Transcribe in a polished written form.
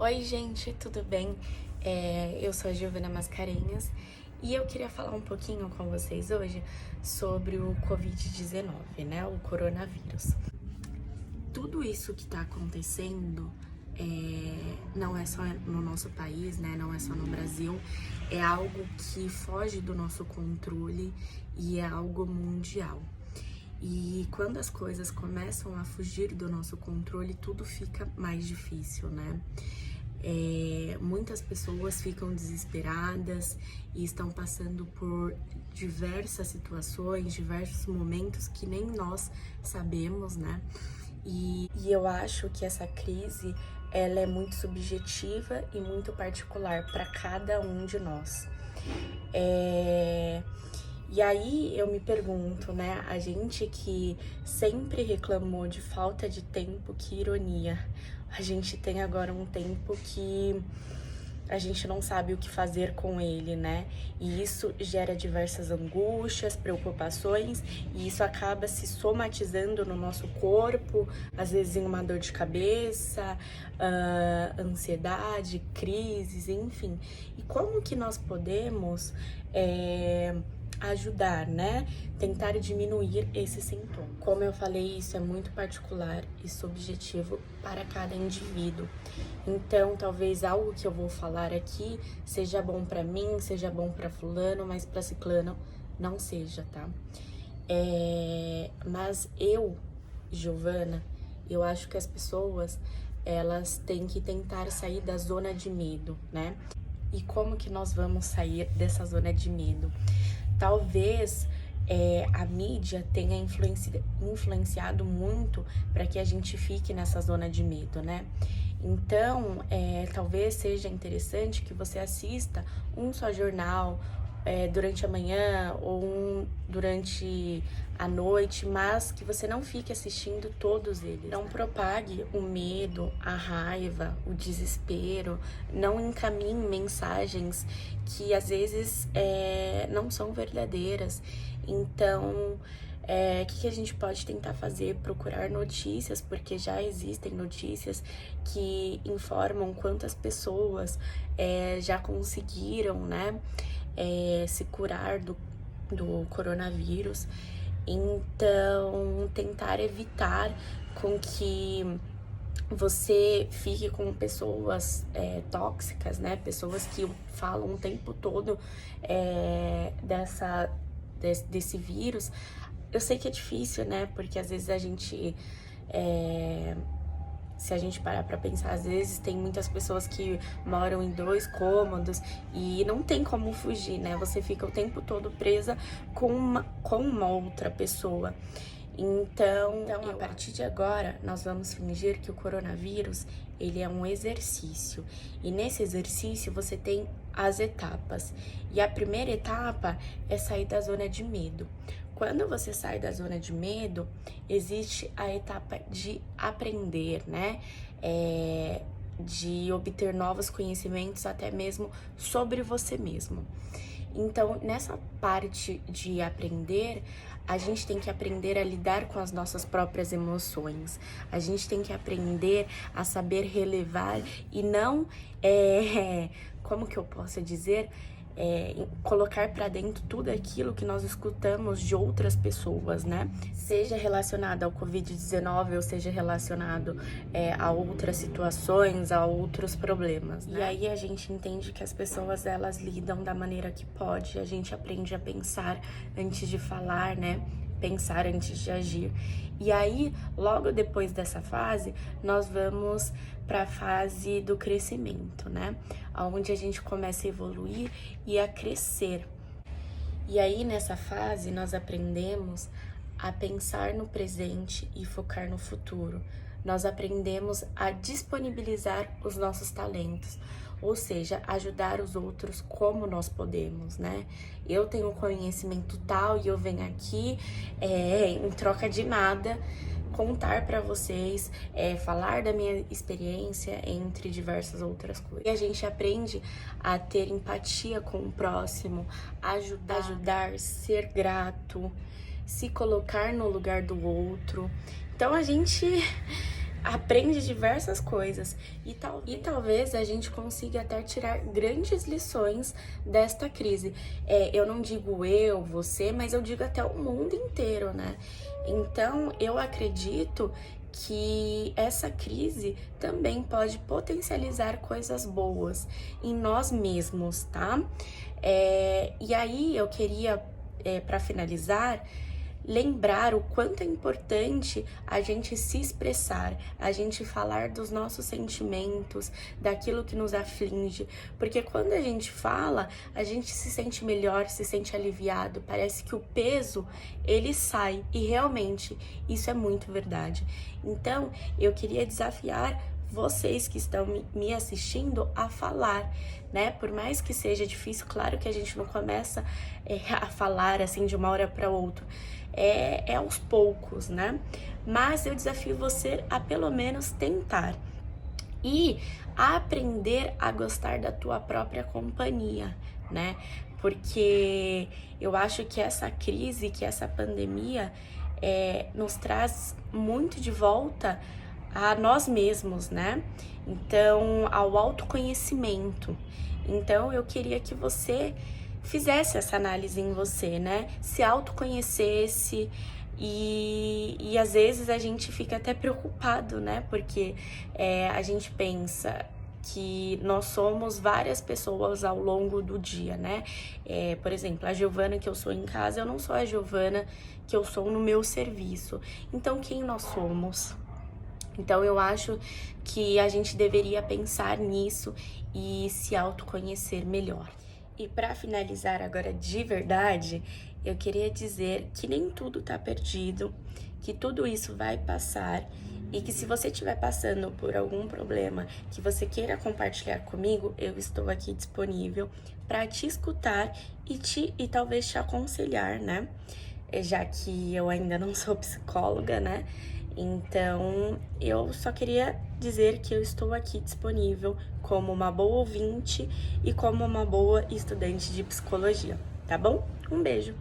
Oi, gente, tudo bem? Eu sou a Giovana Mascarenhas e eu queria falar um pouquinho com vocês hoje sobre o Covid-19, né? O coronavírus. Tudo isso que tá acontecendo não é só no nosso país, né? Não é só no Brasil. É algo que foge do nosso controle e é algo mundial. E quando as coisas começam a fugir do nosso controle, tudo fica mais difícil, né? Muitas pessoas ficam desesperadas e estão passando por diversas situações, diversos momentos que nem nós sabemos, né? E eu acho que essa crise, ela é muito subjetiva e muito particular para cada um de nós. E aí eu me pergunto, né, a gente que sempre reclamou de falta de tempo, que ironia. A gente tem agora um tempo que a gente não sabe o que fazer com ele, né? E isso gera diversas angústias, preocupações, e isso acaba se somatizando no nosso corpo, às vezes em uma dor de cabeça, ansiedade, crises, enfim. E como que nós podemos ajudar, né? Tentar diminuir esse sintoma. Como eu falei, isso é muito particular e subjetivo para cada indivíduo. Então, talvez algo que eu vou falar aqui seja bom para mim, seja bom para fulano, mas para ciclano não seja, tá? Mas eu, Giovana, eu acho que as pessoas, elas têm que tentar sair da zona de medo, né? E como que nós vamos sair dessa zona de medo? Talvez a mídia tenha influenciado muito para que a gente fique nessa zona de medo, né? Então, talvez seja interessante que você assista um só jornal durante a manhã ou durante a noite, mas que você não fique assistindo todos eles. Não propague o medo, a raiva, o desespero, não encaminhe mensagens que às vezes não são verdadeiras. Então, o que a gente pode tentar fazer? Procurar notícias, porque já existem notícias que informam quantas pessoas já conseguiram, né, se curar do coronavírus. Então, tentar evitar com que você fique com pessoas tóxicas, né? Pessoas que falam o tempo todo desse vírus. Eu sei que é difícil, né? Porque às vezes a gente... se a gente parar pra pensar, às vezes tem muitas pessoas que moram em 2 cômodos e não tem como fugir, né? Você fica o tempo todo presa com uma outra pessoa. Então, a partir de agora, nós vamos fingir que o coronavírus, ele é um exercício. E nesse exercício, você tem as etapas. E a primeira etapa é sair da zona de medo. Quando você sai da zona de medo, existe a etapa de aprender, né? De obter novos conhecimentos, até mesmo sobre você mesmo. Então, nessa parte de aprender, a gente tem que aprender a lidar com as nossas próprias emoções. A gente tem que aprender a saber relevar e não, como que eu posso dizer, colocar para dentro tudo aquilo que nós escutamos de outras pessoas, né? Seja relacionado ao Covid-19 ou seja relacionado a outras situações, a outros problemas, né? E aí a gente entende que as pessoas, elas lidam da maneira que pode. A gente aprende a pensar antes de falar, né? Pensar antes de agir. E aí, logo depois dessa fase, nós vamos para a fase do crescimento, né? Onde a gente começa a evoluir e a crescer. E aí, nessa fase, nós aprendemos a pensar no presente e focar no futuro. Nós aprendemos a disponibilizar os nossos talentos, ou seja, ajudar os outros como nós podemos, né? Eu tenho conhecimento tal e eu venho aqui em troca de nada contar para vocês, falar da minha experiência, entre diversas outras coisas. E a gente aprende a ter empatia com o próximo, ajudar, ser grato, se colocar no lugar do outro. Então a gente aprende diversas coisas e talvez a gente consiga até tirar grandes lições desta crise. Eu não digo eu, você, mas eu digo até o mundo inteiro, né? Então, eu acredito que essa crise também pode potencializar coisas boas em nós mesmos, tá? E aí eu queria, para finalizar, lembrar o quanto é importante a gente se expressar, a gente falar dos nossos sentimentos, daquilo que nos aflige, porque quando a gente fala, a gente se sente melhor, se sente aliviado, parece que o peso, ele sai, e realmente, isso é muito verdade. Então, eu queria desafiar vocês que estão me assistindo a falar, né? Por mais que seja difícil, claro que a gente não começa a falar assim de uma hora para outra, é aos poucos, né? Mas eu desafio você a pelo menos tentar e a aprender a gostar da tua própria companhia, né? Porque eu acho que essa crise, que essa pandemia nos traz muito de volta a nós mesmos, né? Então, ao autoconhecimento. Então, eu queria que você fizesse essa análise em você, né? Se autoconhecesse e às vezes a gente fica até preocupado, né? Porque a gente pensa que nós somos várias pessoas ao longo do dia, né? Por exemplo, a Giovana que eu sou em casa, eu não sou a Giovana que eu sou no meu serviço. Então, quem nós somos? Então, eu acho que a gente deveria pensar nisso e se autoconhecer melhor. E para finalizar agora de verdade, eu queria dizer que nem tudo tá perdido, que tudo isso vai passar e que se você estiver passando por algum problema que você queira compartilhar comigo, eu estou aqui disponível para te escutar e talvez te aconselhar, né? Já que eu ainda não sou psicóloga, né? Então, eu só queria dizer que eu estou aqui disponível como uma boa ouvinte e como uma boa estudante de psicologia, tá bom? Um beijo!